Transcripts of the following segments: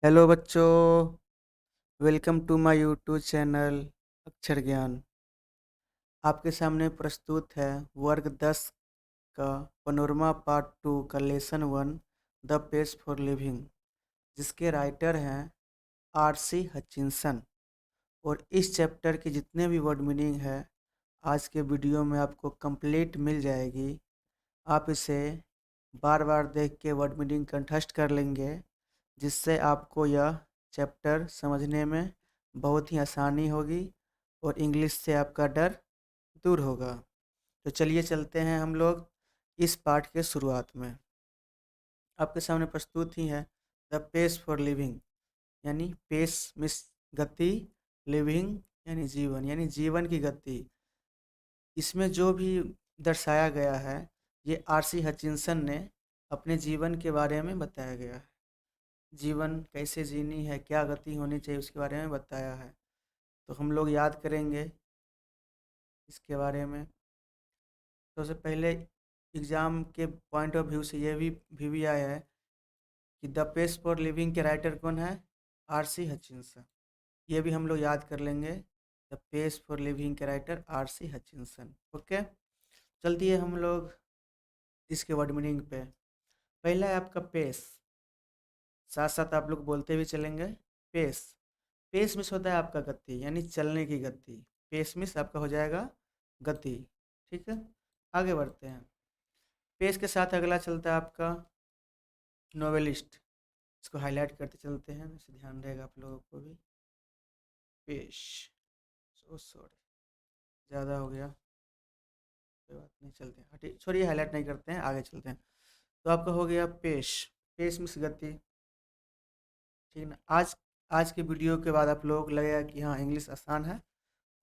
Hello बच्चों, welcome to my YouTube channel Akshar Gyan. आपके सामने प्रस्तुत है वर्ग 10 का पनोरमा पार्ट 2 का lesson 1 the page for living, जिसके राइटर हैं आर.सी. हचिंसन। और इस चैप्टर के जितने भी वर्ड मीनिंग है आज के वीडियो में आपको कंप्लीट मिल जाएगी। आप इसे बार बार देख के वर्ड मीनिंग कंठस्थ कर लेंगे, जिससे आपको यह चैप्टर समझने में बहुत ही आसानी होगी और इंग्लिश से आपका डर दूर होगा। तो चलिए चलते हैं हम लोग इस पाठ के शुरुआत में। आपके सामने प्रस्तुत ही है द पेस फॉर लिविंग, यानी पेस मिस गति, लिविंग यानी जीवन की गति। इसमें जो भी दर्शाया गया है ये आर.सी. हचिंसन ने अपने जीवन के बारे में बताया गया है। जीवन कैसे जीनी है, क्या गति होनी चाहिए, उसके बारे में बताया है। तो हम लोग याद करेंगे इसके बारे में। तो सबसे पहले एग्ज़ाम के पॉइंट ऑफ व्यू से ये भी आया है कि द पेस फॉर लिविंग के राइटर कौन है? आर.सी. हचिंसन। ये भी हम लोग याद कर लेंगे। द पेस फॉर लिविंग के राइटर आर.सी. हचिंसन। ओके, चलती है हम लोग इसके वर्ड मीनिंग पे। पहला है आपका पेस, साथ साथ आप लोग बोलते भी चलेंगे पेस। पेस मिस होता है आपका गति, यानी चलने की गति। पेस मिस आपका हो जाएगा गति। ठीक है, आगे बढ़ते हैं। पेस के साथ अगला चलता है आपका नोवेलिस्ट। इसको हाईलाइट करते चलते हैं, इससे ध्यान रहेगा आप लोगों को भी। पेश, सो सॉरी, ज़्यादा हो गया, कोई बात नहीं, चलते हैं, हटिए, छोड़िए, हाईलाइट नहीं करते हैं, आगे चलते हैं। तो आपका हो गया पेश। पेश मिस गति। ठीक है ना। आज आज के वीडियो के बाद आप लोगों को लगेगा कि हाँ इंग्लिश आसान है,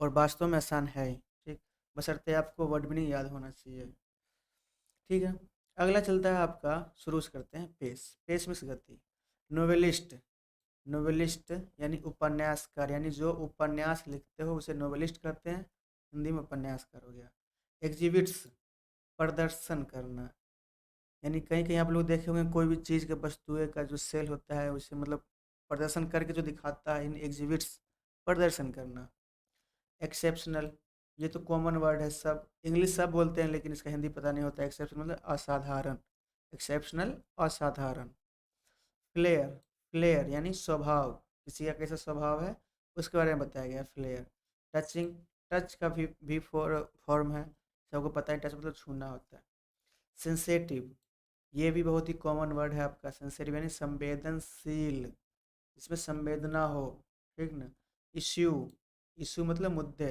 और वास्तव में आसान है ही। ठीक, बशर्ते आपको वर्ड मीनिंग याद होना चाहिए। ठीक है, अगला चलता है आपका, शुरू से करते हैं पेस। पेस मिस गति। नोवेलिस्ट। नोवेलिस्ट यानी उपन्यासकार, यानी जो उपन्यास लिखते हो उसे नोवेलिस्ट कहते हैं, हिंदी में उपन्यासकार हो गया। एग्जिबिट्स, प्रदर्शन करना, यानी कहीं कहीं आप लोग देखे होंगे कोई भी चीज़ का, वस्तुएं का जो सेल होता है उसे मतलब प्रदर्शन करके जो दिखाता है, इन एग्जिबिट्स, प्रदर्शन करना। एक्सेप्शनल, ये तो कॉमन वर्ड है, सब इंग्लिश सब बोलते हैं लेकिन इसका हिंदी पता नहीं होता। एक्सेप्शनल मतलब असाधारण, एक्सेप्शनल असाधारण। फ्लेयर, फ्लेयर यानी स्वभाव, किसी का कैसा स्वभाव है उसके बारे में बताया गया है, फ्लेयर। टचिंग, टच का भी फॉर्म है, सबको पता है, टच मतलब छूना होता है। सेंसेटिव, ये भी बहुत ही कॉमन वर्ड है आपका, सेंसेटिव यानी संवेदनशील, इसमें संवेदना हो। ठीक ना। इश्यू, इशू मतलब मुद्दे,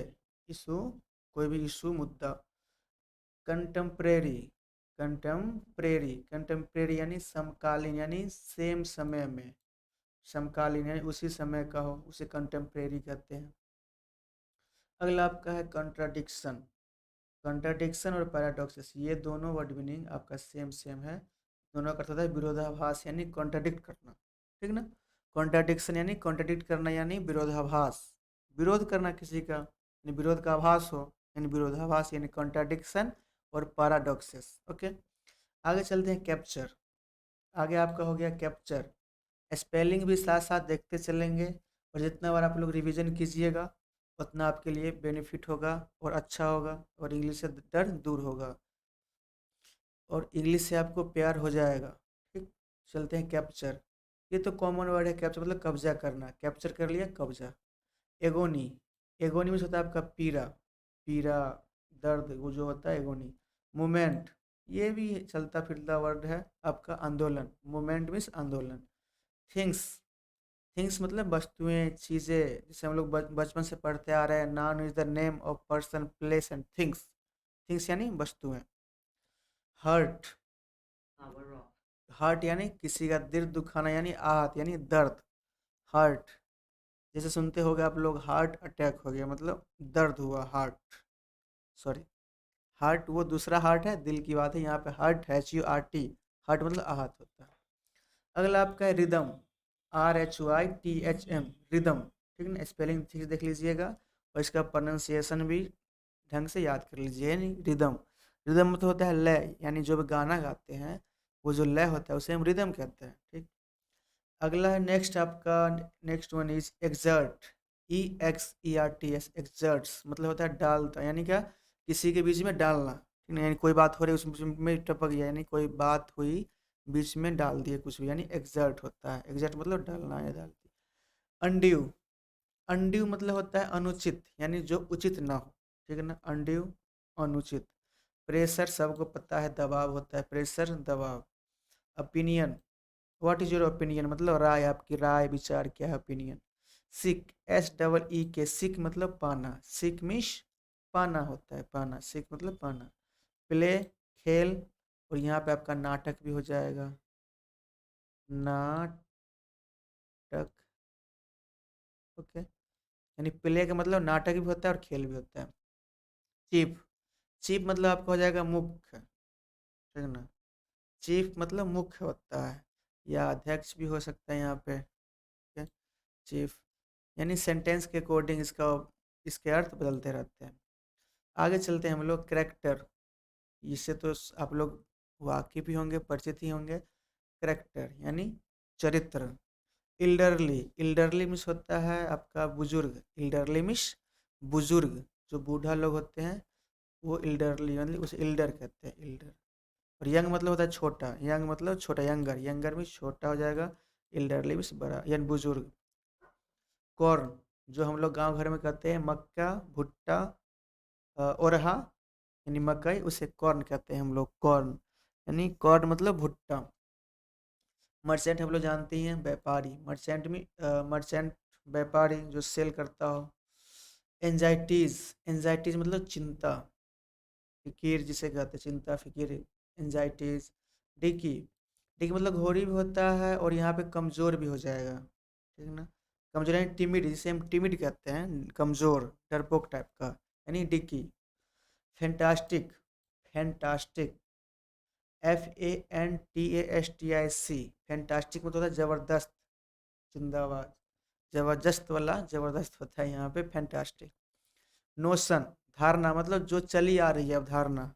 इशू कोई भी इशू, मुद्दा। कंटेम्प्रेरी, कंटेम्प्रेरी, कंटेम्प्रेरी यानी समकालीन, यानी सेम समय में, समकालीन यानी उसी समय का हो, उसे कंटेम्प्रेरी कहते हैं। अगला आपका है कॉन्ट्राडिक्शन। कॉन्ट्राडिक्शन और पैराडॉक्सिस, ये दोनों वर्ड मीनिंग आपका सेम सेम है। दोनों का अर्थ होता है विरोधाभास, यानी कॉन्ट्राडिक्ट करना। ठीक ना। कॉन्ट्राडिक्शन यानी कॉन्ट्राडिक्ट करना, यानी विरोधाभास, विरोध करना किसी का, यानी विरोध का आभास हो, यानी विरोधाभास, यानी कॉन्ट्राडिक्शन और पैराडॉक्सिस। ओके, आगे चलते हैं कैप्चर। आगे आपका हो गया कैप्चर। स्पेलिंग भी साथ साथ देखते चलेंगे, और जितना बार आप लोग रिवीजन कीजिएगा उतना आपके लिए बेनिफिट होगा और अच्छा होगा, और इंग्लिश से डर दूर होगा और इंग्लिश से आपको प्यार हो जाएगा। ठीक, चलते हैं कैप्चर। ये तो कॉमन वर्ड है, कैप्चर मतलब कब्जा करना, कैप्चर कर लिया, कब्जा। एगोनी, एगोनी में होता है आपका पीड़ा, पीड़ा, दर्द, वो जो होता है एगोनी। मोमेंट, ये भी चलता फिरता वर्ड है आपका, आंदोलन, मोमेंट मीन्स आंदोलन। थिंग्स, थिंग्स मतलब वस्तुएं, चीज़ें, जैसे हम लोग बचपन से पढ़ते आ रहे हैं, noun is the name of person, place and things. Things यानी वस्तुएं। हर्ट, हर्ट यानी किसी का दिल दुखाना, यानी आहत, यानी दर्द। हर्ट, जैसे सुनते होगे आप लोग हार्ट अटैक हो गया, मतलब दर्द हुआ, हार्ट, सॉरी, हार्ट वो दूसरा हार्ट है, दिल की बात है, यहाँ पे हार्ट है, HURT, हार्ट मतलब आहत होता है। अगला आपका है रिदम, RHYTHM, रिदम। ठीक है ना, स्पेलिंग ठीक से देख लीजिएगा और इसका प्रोनाउंसिएशन भी ढंग से याद कर लीजिए, यानी रिदम। रिदम मतलब होता है लय, यानी जो भी गाना गाते हैं वो जो लय होता है उसे हम रिदम कहते हैं। ठीक, अगला है नेक्स्ट आपका, next one is exert, EXERTS, exerts मतलब होता है डालता, यानी क्या, किसी के बीच में डालना, ठीक है, यानी कोई बात हो रही है उस बीच में टपक गया, यानी कोई बात हुई बीच में डाल दिए कुछ भी, यानी एक्सर्ट होता है। एक्सर्ट मतलब डालना या डाल दिया। अनड्यू, अनड्यू मतलब होता है अनुचित, यानी जो उचित ना हो, ठीक है ना, अनड्यू अनुचित। प्रेशर सबको पता है दबाव होता है, प्रेशर दबाव। Opinion, what is your opinion मतलब राय, आपकी राय विचार क्या है, ओपिनियन। सिक, SEE, सिक मतलब पाना, सिक मिश पाना होता है, पाना, सिक मतलब पाना। प्ले खेल, और यहाँ पे आपका नाटक भी हो जाएगा, नाटक, ओके, यानी प्ले का मतलब नाटक भी होता है और खेल भी होता है। चीफ, चीफ मतलब आपका हो जाएगा मुख्य, ठीक है ना, चीफ मतलब मुख्य होता है, या अध्यक्ष भी हो सकता है यहाँ पे, ठीक है, चीफ, यानी सेंटेंस के अकॉर्डिंग इसका, इसके अर्थ बदलते रहते हैं। आगे चलते हैं हम लोग, करेक्टर, इससे तो आप लोग वाकिफ ही होंगे, परिचित ही होंगे। करेक्टर यानी चरित्र। इल्डरली, इल्डरली मिस होता है आपका बुजुर्ग, इल्डरली मिस बुजुर्ग, जो बूढ़ा लोग होते हैं वो इल्डरली मतलब उसे इल्डर कहते हैं, इल्डर। और यंग मतलब होता है छोटा, यंग मतलब छोटा, यंगर, यंगर में छोटा हो जाएगा, इल्डरली मिस बड़ा यानी बुजुर्ग। कॉर्न, जो हम लोग गांव घर में कहते हैं मक्का, भुट्टा, ओरहा, यानी मकई, उसे कॉर्न कहते हैं हम लोग, कॉर्न, यानी कॉर्न मतलब भुट्टा। मर्चेंट हम लोग जानते ही हैं, व्यापारी, मर्चेंट में मर्चेंट व्यापारी जो सेल करता हो। एंजाइटीज, एंजाइटीज मतलब चिंता, फिकीर जिसे कहते हैं, चिंता फिकीर, एंजाइटीज। डिकी, डिकी मतलब घोड़ी भी होता है और यहाँ पे कमज़ोर भी हो जाएगा, ठीक है ना, कमज़ोर यानी टिमिड, जिसे हम टिमिड कहते हैं, कमज़ोर डरपोक टाइप का, यानी डिकी। फैंटास्टिक, फैंटास्टिक, FANTASTIC, फैंटास्टिक मतलब होता है ज़बरदस्त, जिंदाबाद, जबरदस्त वाला ज़बरदस्त होता है यहाँ पे फैंटास्टिक। नोशन, धारणा मतलब जो चली आ रही है अवधारणा,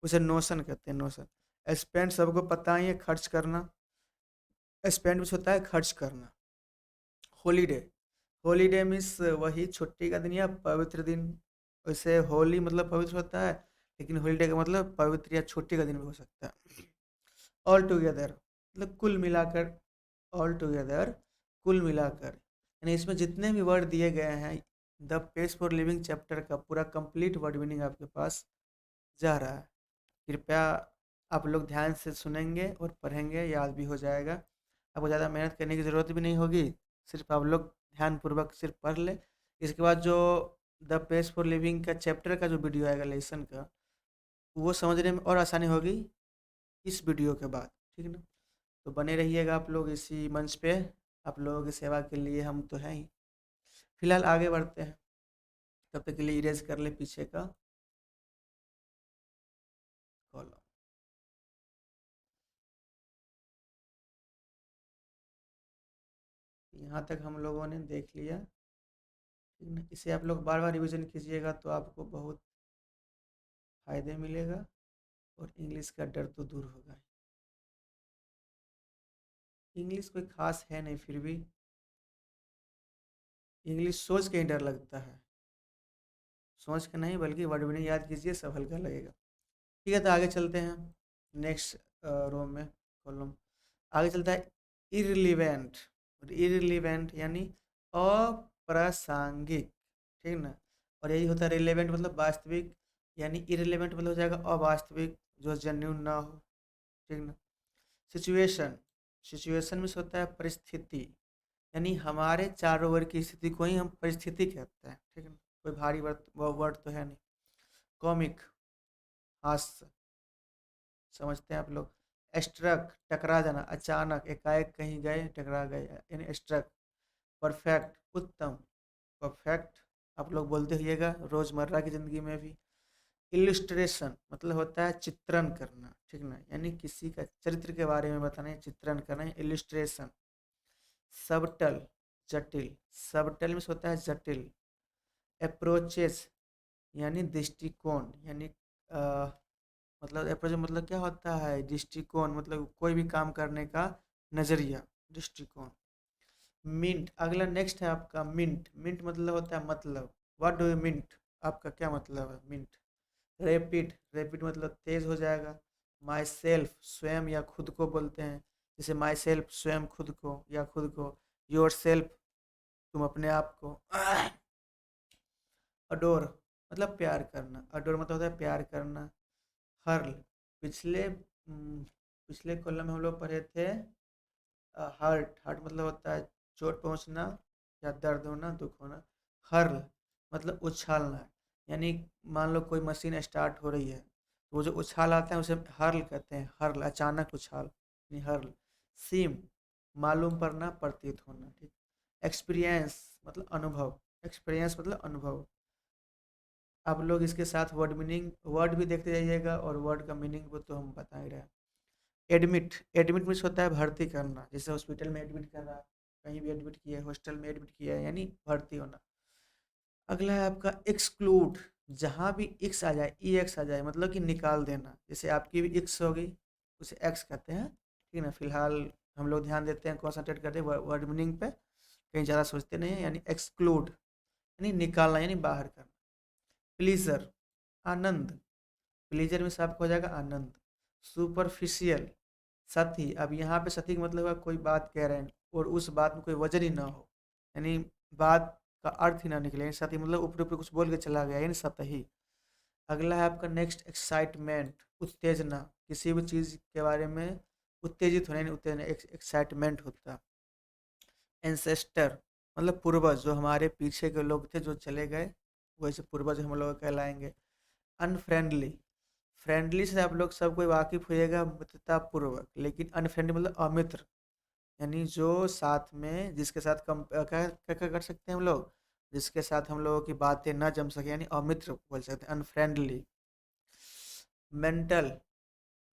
उसे नोशन कहते हैं, नोशन। स्पेंड सबको पता ही है, खर्च करना, स्पेंड कुछ होता है खर्च करना। हॉलीडे, हॉलीडे मीन्स वही छुट्टी का दिन या पवित्र दिन, वैसे होली मतलब पवित्र होता है, लेकिन हॉलीडे का मतलब पवित्र या छुट्टी का दिन भी हो सकता है। ऑल टुगेदर मतलब कुल मिलाकर, ऑल टुगेदर कुल मिलाकर, यानी इसमें जितने भी वर्ड दिए गए हैं, the page for living chapter का पूरा कंप्लीट वर्ड मीनिंग आपके पास जा रहा है। कृपया आप लोग ध्यान से सुनेंगे और पढ़ेंगे, याद भी हो जाएगा, आपको ज़्यादा मेहनत करने की ज़रूरत भी नहीं होगी, सिर्फ आप लोग ध्यानपूर्वक सिर्फ पढ़ ले। इसके बाद जो द पेज फॉर लिविंग का चैप्टर का जो वीडियो आएगा लेसन का, वो समझने में और आसानी होगी इस वीडियो के बाद, ठीक है ना। तो बने रहिएगा आप लोग इसी मंच पे, आप लोगों की सेवा के लिए हम तो हैं ही। फिलहाल आगे बढ़ते हैं, तब तक के लिए इरेज कर ले पीछे का कॉलम। यहाँ तक हम लोगों ने देख लिया, ठीक है ना, इसे आप लोग बार बार रिवीजन कीजिएगा तो आपको बहुत फायदे मिलेगा, और इंग्लिश का डर तो दूर होगा। इंग्लिश कोई खास है नहीं, फिर भी इंग्लिश सोच के ही डर लगता है, सोच के नहीं बल्कि वर्ड मीनिंग याद कीजिए, सब हल्का लगेगा। ठीक है, तो आगे चलते हैं नेक्स्ट रो में, कॉलम। आगे चलता है इररिलेवेंट, और इररिलेवेंट यानी अप्रासंगिक, ठीक ना, और यही होता है रिलेवेंट मतलब वास्तविक, यानी इररिलेवेंट मतलब हो जाएगा अवास्तविक, जो जेन्युइन ना हो, ठीक ना। सिचुएशन, सिचुएशन में से होता है परिस्थिति, यानी हमारे चारों ओर की स्थिति को ही हम परिस्थिति कहते हैं, ठीक है ना, कोई भारी वर्ड वर्ड तो है नहीं। कॉमिक, हास्य, समझते हैं आप लोग। स्ट्रक, टकरा जाना, अचानक एकाएक कहीं गए टकरा गए, यानी स्ट्रक। परफेक्ट, उत्तम, परफेक्ट आप लोग बोलते रहिएगा रोज़मर्रा की ज़िंदगी में भी। इलिस्ट्रेशन मतलब होता है चित्रण करना, ठीक ना, यानी किसी का चरित्र के बारे में बताना है, चित्रण करना है, इलिस्ट्रेशन। सबटल, जटिल, सबटल में होता है जटिल। अप्रोचेस यानी दृष्टिकोण, यानी मतलब अप्रोच मतलब क्या होता है, दृष्टिकोण मतलब कोई भी काम करने का नज़रिया, दृष्टिकोण। मिंट, अगला नेक्स्ट है आपका मिंट। मिंट मतलब होता है मतलब, व्हाट डू यू मिंट, आपका क्या मतलब है मिंट। रैपिड, रैपिड मतलब तेज हो जाएगा। माई सेल्फ, स्वयं या खुद को बोलते हैं, जैसे माई सेल्फ स्वयं खुद को या खुद को। योर सेल्फ तुम अपने आप को। अडोर मतलब प्यार करना, अडोर मतलब होता है प्यार करना। हर्ल, पिछले कॉलम में हम लोग पढ़े थे हर्ट, हर्ट मतलब होता है चोट पहुंचना या दर्द होना, दुख होना। हर्ल मतलब उछालना, यानी मान लो कोई मशीन स्टार्ट हो रही है, वो जो उछाल आता है उसे हर्ल कहते हैं, हर्ल अचानक उछाल, यानी हर्ल। सीम मालूम पड़ना, प्रतीत होना, ठीक। एक्सपीरियंस मतलब अनुभव, एक्सपीरियंस मतलब अनुभव। आप लोग इसके साथ वर्ड मीनिंग, वर्ड भी देखते जाइएगा और वर्ड का मीनिंग वो तो हम बता ही रहे हैं। एडमिट, एडमिट मीन्स होता है भर्ती करना, जैसे हॉस्पिटल में एडमिट कर रहा है, कहीं भी एडमिट किया है, हॉस्टल में एडमिट किया है, यानी भर्ती होना। अगला है आपका एक्सक्लूड, जहाँ भी एक्स आ जाए, ई एक्स आ जाए मतलब कि निकाल देना, जैसे आपकी भी एक्स होगी उसे एक्स कहते हैं, ठीक है ना। फिलहाल हम लोग ध्यान देते हैं, कॉन्सेंट्रेट करते हैं वर्ड मीनिंग पे, कहीं ज़्यादा सोचते नहीं हैं। यानी एक्सक्लूड यानी निकालना, यानी बाहर करना। प्लीजर आनंद, प्लीजर में से आपको हो जाएगा आनंद। सुपरफिशियल सती, अब यहाँ पे सती का मतलब हुआ कोई बात कह रहे हैं और उस बात में कोई वजन ही ना हो, यानी बात का अर्थ ही ना निकले, यानी सती मतलब ऊपर ऊपर कुछ बोल के चला गया, यानी सतही। अगला है आपका नेक्स्ट एक्साइटमेंट, उत्तेजना, किसी भी चीज़ के बारे में उत्तेजित होने, यानी उत्तेजना, एक्साइटमेंट होता है। एंसेस्टर मतलब पूर्वज, जो हमारे पीछे के लोग थे जो चले गए, वैसे पूर्वज हम लोग कहलाएंगे। अनफ्रेंडली, फ्रेंडली से आप लोग सब कोई वाकिफ होइएगा मित्रता पूर्वक, लेकिन अनफ्रेंडली मतलब अमित्र, यानी जो साथ में जिसके साथ कम क्या क्या क्या कर सकते हैं हम लोग, जिसके साथ हम लोगों की बातें ना जम सके, यानी अमित्र बोल सकते हैं, अनफ्रेंडली। मेंटल,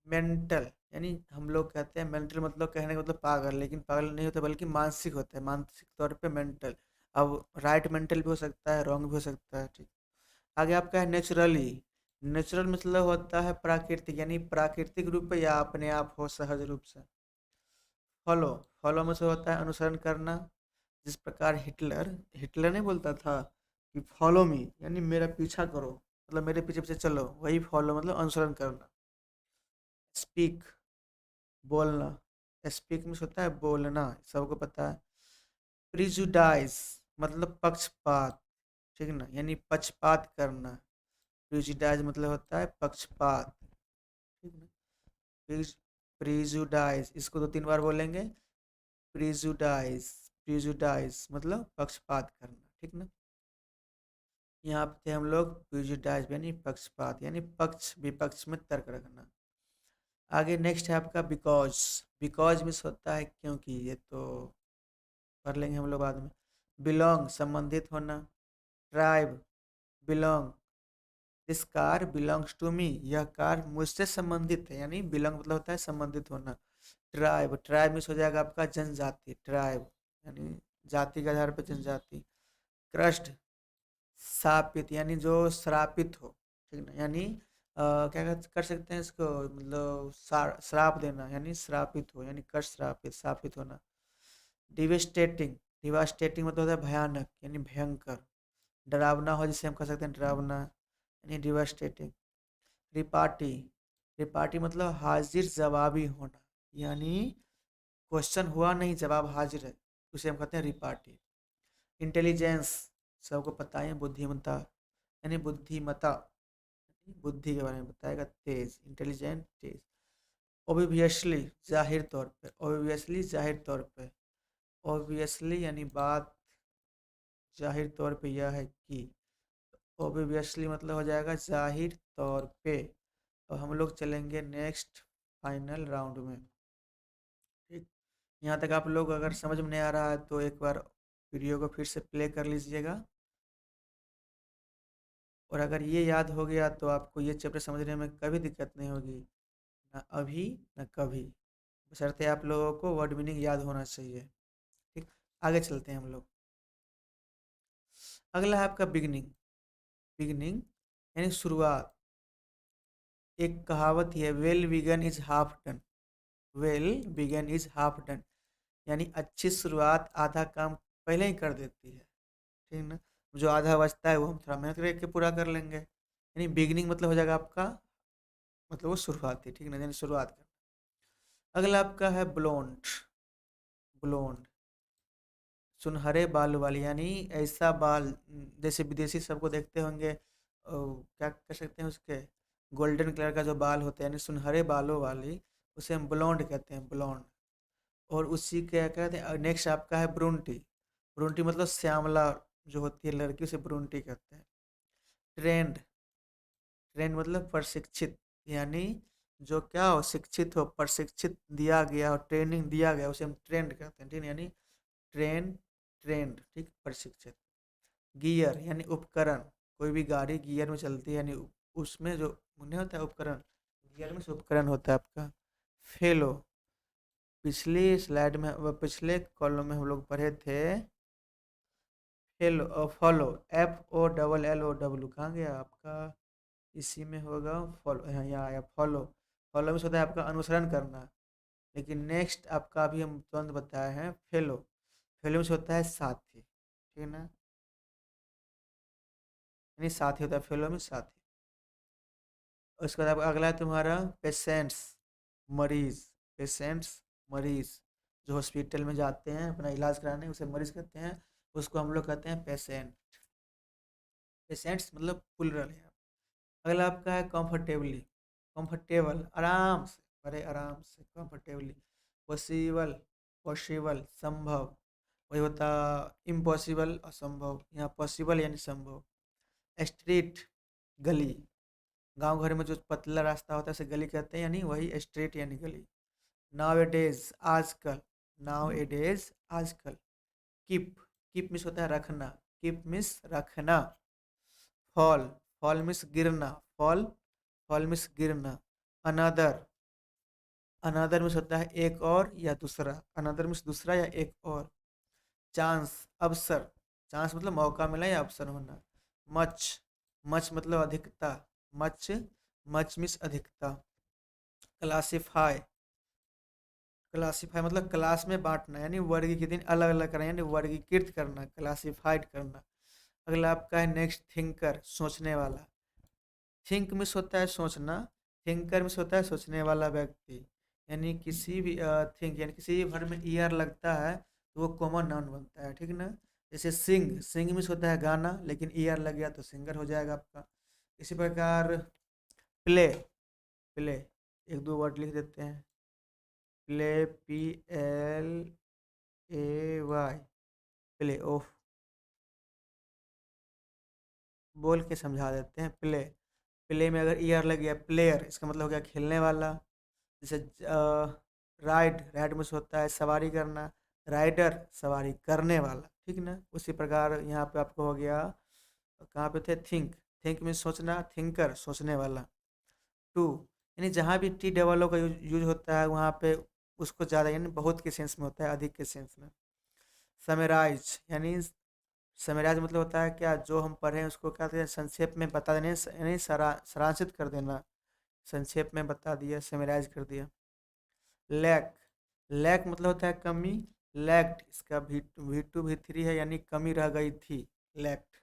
मेंटल यानी हम लोग कहते हैं मेंटल मतलब कहने का मतलब पागल, लेकिन पागल नहीं होता बल्कि मानसिक होता है, मानसिक तौर पे मेंटल। अब राइट मेंटल भी हो सकता है, रॉन्ग भी हो सकता है, ठीक। आगे आपका है नेचुरली, नेचुरल मतलब होता है प्राकृतिक, यानी प्राकृतिक रूप पे या अपने आप हो सहज रूप से। फॉलो, फॉलो में से होता है अनुसरण करना, जिस प्रकार हिटलर, हिटलर नहीं बोलता था कि फॉलो मी, यानी मेरा पीछा करो, मतलब मेरे पीछे पीछे चलो, वही फॉलो मतलब अनुसरण करना। स्पीक बोलना, स्पीक में से होता है बोलना, सबको पता है। प्रिजुडाइज मतलब पक्षपात, ठीक ना, यानी पक्षपात करना। प्रिजुडाइज मतलब होता है पक्षपात, ठीक ना। प्रिजुडाइज इसको दो तीन बार बोलेंगे, प्रिजुडाइज, प्रिजुडाइज मतलब पक्षपात करना, ठीक ना। यहाँ पे थे हम लोग प्रिजुडाइज यानी पक्षपात, यानी पक्ष विपक्ष में तर्क रखना। आगे नेक्स्ट है आपका बिकॉज, बिकॉज मिस होता है क्योंकि, ये तो कर लेंगे हम लोग बाद में। बिलोंग संबंधित होना। Tribe belong, this car belongs to me, यह कार मुझसे संबंधित है, यानी बिलोंग मतलब होता है संबंधित होना। ट्राइब, ट्राइब मिस हो जाएगा आपका जनजाति, ट्राइब यानी जाति के आधार पर जनजाति। क्रस्ट शापित, यानी जो श्रापित हो, ठीक ना, यानी क्या कर सकते हैं इसको, मतलब श्राप देना, यानी श्रापित हो, यानी कष्ट, श्रापित, शापित होना। डिवेस्टेटिंग, डिवास्टेटिंग मतलब होता है भयानक, यानी भयंकर। डरावना हो जिसे हम कह सकते हैं डरावना, यानी डिवास्टेटिंग। रिपार्टी, रिपार्टी मतलब हाजिर जवाबी होना, यानी क्वेश्चन हुआ नहीं जवाब हाजिर है, उसे हम कहते हैं रिपार्टी। इंटेलिजेंस सबको पता है बुद्धिमत्ता, यानी बुद्धिमत्ता, बुद्धि के बारे में बताएगा, तेज, इंटेलिजेंट, तेज। ओबिवियसली जाहिर तौर पे, ओबिवियसली जाहिर तौर पे, ओबिवियसली यानी बात जाहिर तौर पे यह है कि, ओबिवियसली मतलब हो जाएगा जाहिर तौर पे। और हम लोग चलेंगे नेक्स्ट फाइनल राउंड में, ठीक। यहाँ तक आप लोग अगर समझ में नहीं आ रहा है तो एक बार वीडियो को फिर से प्ले कर लीजिएगा, और अगर ये याद हो गया तो आपको ये चैप्टर समझने में कभी दिक्कत नहीं होगी, ना अभी ना कभी, बशर्ते आप लोगों को वर्ड मीनिंग याद होना चाहिए, ठीक। आगे चलते हैं हम लोग। अगला है आपका बिगनिंग, बिगनिंग यानी शुरुआत। एक कहावत ही है, well begun is half done, well begun is half done, यानी अच्छी शुरुआत आधा काम पहले ही कर देती है, ठीक ना। जो आधा बचता है वो हम थोड़ा मेहनत करके पूरा कर लेंगे, यानी बिगिनिंग मतलब हो जाएगा आपका, मतलब वो शुरुआती, ठीक ना, यानी शुरुआत कर। अगला आपका है ब्लोंड। ब्लोंड, सुनहरे बाल वाली, यानी ऐसा बाल, जैसे विदेशी सबको देखते होंगे, क्या कह सकते हैं उसके, गोल्डन कलर का जो बाल होते हैं, यानी सुनहरे बालों वाली, उसे हम ब्लॉन्ड कहते हैं, ब्लॉन्ड। और उसी के क्या कहते हैं, नेक्स्ट आपका है ब्रूनटी। ब्रूनटी मतलब श्यामला जो होती है लड़की, उसे ब्रूनटी कहते हैं। ट्रेंड, ट्रेंड मतलब प्रशिक्षित, यानी जो क्या हो, शिक्षित हो, प्रशिक्षित दिया गया हो, ट्रेनिंग दिया गया, उसे हम ट्रेंड कहते हैं, ठीक है, यानी ट्रेंड, ट्रेंड, ठीक, प्रशिक्षित। गियर यानी उपकरण, कोई भी गाड़ी गियर में चलती है, यानी उसमें जो नहीं होता है उपकरण, गियर में से उपकरण होता है आपका। फेलो, पिछली स्लाइड में पिछले कॉलम में हम लोग पढ़े थे, फेलो, फॉलो, FOLLOW, कहाँ गया आपका, इसी में होगा, फॉलो, यहाँ यहाँ आया फॉलो। फॉलो में से होता है आपका अनुसरण करना। लेकिन नेक्स्ट आपका अभी हम तुरंत बताए हैं फेलो। फेलो में से होता है साथी, ठीक है ना, यानी साथी होता है, फेलो में साथी। उसके बाद अगला है तुम्हारा पेशेंट्स, मरीज। पेशेंट्स, मरीज, जो हॉस्पिटल में जाते हैं अपना इलाज कराने, उसे मरीज कहते हैं, उसको हम लोग कहते हैं पेशेंट। पेशेंट्स मतलब प्लुरल है। अगला आपका है कंफर्टेबली। कंफर्टेबल, आराम से, बड़े आराम से, कंफर्टेबली। पॉसिबल, पॉसिबल, संभव, वही होता इम्पॉसिबल, असंभव, यहाँ पॉसिबल यानी संभव। स्ट्रीट, गली, गांव घर में जो पतला रास्ता होता है उसे गली कहते हैं, यानी वही स्ट्रीट यानी गली। नाउ ए डेज, आजकल, नाउ ए डेज, आजकल। कीप, कीप मिस होता है रखना, कीप मिस रखना। फॉल, फॉल मिस गिरना, फॉल, फॉल मिस गिरना। अनदर, अनदर मिस होता है एक और या दूसरा, अनदर मिस दूसरा या एक और। चांस, अवसर, चांस मतलब मौका मिला या अवसर होना। मच, मच मतलब अधिकता, मच, मच मिस अधिकता। क्लासिफाई, क्लासिफाई मतलब क्लास में बांटना, यानी वर्गीकृत, अलग अलग करना, यानी वर्गीकृत करना, क्लासिफाइड करना। अगला आपका है नेक्स्ट थिंकर, सोचने वाला। थिंक मिस होता है सोचना, थिंकर मिस होता है सोचने वाला व्यक्ति। यानी किसी भी थिंक, यानी किसी भी वर्ड में ईयर लगता है तो वो कॉमन नाउन बनता है, ठीक ना। जैसे सिंग, सिंग मिस होता है गाना, लेकिन ईयर लग गया तो सिंगर हो जाएगा आपका। इसी प्रकार प्ले, प्ले, एक दो वर्ड लिख देते हैं, प्ले, PLAY, प्ले ऑफ, बोल के समझा देते हैं, प्ले। प्ले में अगर ईयर लग गया, प्लेयर, इसका मतलब हो गया खेलने वाला। जैसे राइड, राइड में से होता है सवारी करना, राइडर सवारी करने वाला, ठीक ना। उसी प्रकार यहाँ पे आपको हो गया, कहाँ पे थे, थिंक, थिंक में सोचना, थिंकर सोचने वाला। टू, यानी जहाँ भी T का यूज होता है वहाँ पे उसको ज़्यादा, यानी बहुत के सेंस में होता है, अधिक के सेंस में। समराइज, यानी समराइज मतलब होता है क्या, जो हम पढ़े हैं उसको क्या कहते हैं, संक्षेप में बता देने, यानी सारांशित कर देना, संक्षेप में बता दिया, समराइज कर दिया। लैक, लैक मतलब होता है कमी, लैक्ड, इसका V2 V3 है, यानी कमी रह गई थी, लैक्ड।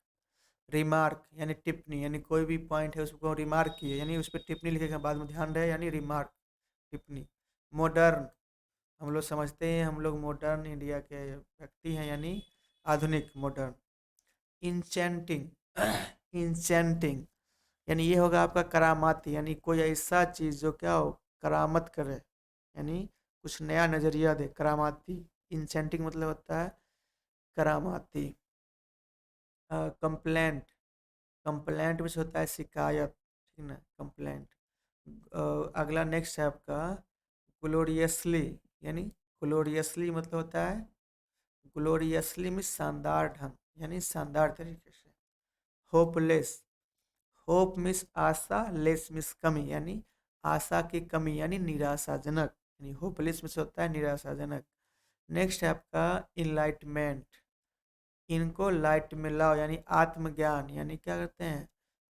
रिमार्क यानी टिप्पणी, यानी कोई भी पॉइंट है उसको रिमार्क किए, यानी उस पर टिप्पणी लिखेगा, बाद में ध्यान रहे, यानी रिमार्क, टिप्पणी। मॉडर्न, हम लोग समझते हैं हम लोग मॉडर्न इंडिया के व्यक्ति हैं, यानी आधुनिक, मॉडर्न। इंचेंटिंग, इंचेंटिंग, यानी ये होगा आपका करामाती, यानी कोई ऐसा चीज़ जो क्या हो, करामत करे, यानी कुछ नया नज़रिया दे, करामाती। इंचेंटिंग मतलब होता है करामाती। कंप्लेंट, कंप्लेंट में से होता है शिकायत, ठीक ना, कंप्लेंट। अगला नेक्स्ट है आपका ग्लोरियसली, यानी ग्लोरियसली मतलब होता है, ग्लोरियसली में शानदार ढंग, यानी शानदार तरीके से। होपलेस, होप मिस आशा, लेस मिस कमी, यानी आशा की कमी, यानी निराशाजनक, यानी होपलेस में से होता है निराशाजनक। नेक्स्ट है आपका इनलाइटमेंट, इनको लाइट में लाओ, यानी आत्मज्ञान, यानी क्या करते हैं,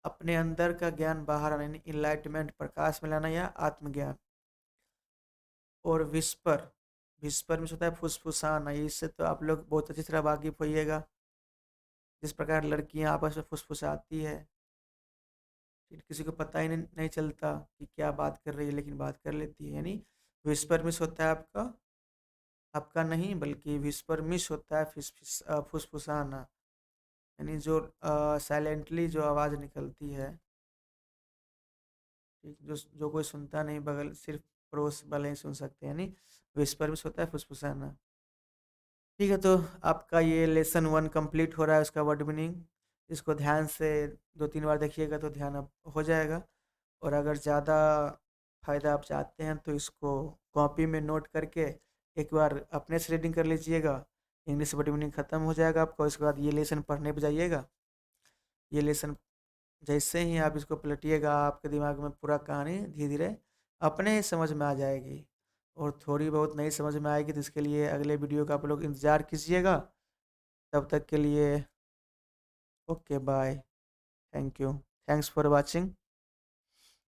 अपने अंदर का ज्ञान बाहर आना, यानी इनलाइटमेंट, प्रकाश में लाना या आत्मज्ञान। और विस्पर, विस्पर में होता है फुसफुसाना। इससे तो आप लोग बहुत अच्छी तरह वाकिफ होइएगा, जिस प्रकार लड़कियां आपस में फुसफुसाती है, फिर किसी को पता ही नहीं चलता कि क्या बात कर रही है, लेकिन बात कर लेती है। यानी विस्पर मिस होता है आपका, आपका नहीं बल्कि विस्पर मिस होता है फुसफुसाना, यानी जो साइलेंटली जो आवाज़ निकलती है, ठीक, जो जो कोई सुनता नहीं, बगल सिर्फ पड़ोस वाले ही सुन सकते हैं, यानी विस्पर मिस होता है फुसफुसाना। ठीक है, तो आपका ये लेसन 1 कंप्लीट हो रहा है, उसका वर्ड मीनिंग। इसको ध्यान से 2-3 बार देखिएगा तो ध्यान अब हो जाएगा। और अगर ज़्यादा फ़ायदा आप चाहते हैं तो इसको कॉपी में नोट करके एक बार अपने से रीडिंग कर लीजिएगा। इंग्लिश वर्ड मीनिंग ख़त्म हो जाएगा आपका, उसके बाद ये लेसन पढ़ने पे जाइएगा। ये लेसन जैसे ही आप इसको पलटिएगा, आपके दिमाग में पूरा कहानी धीरे-धीरे अपने ही समझ में आ जाएगी। और थोड़ी बहुत नहीं समझ में आएगी तो इसके लिए अगले वीडियो का आप लोग इंतज़ार कीजिएगा। तब तक के लिए okay bye, thank you, thanks for watching.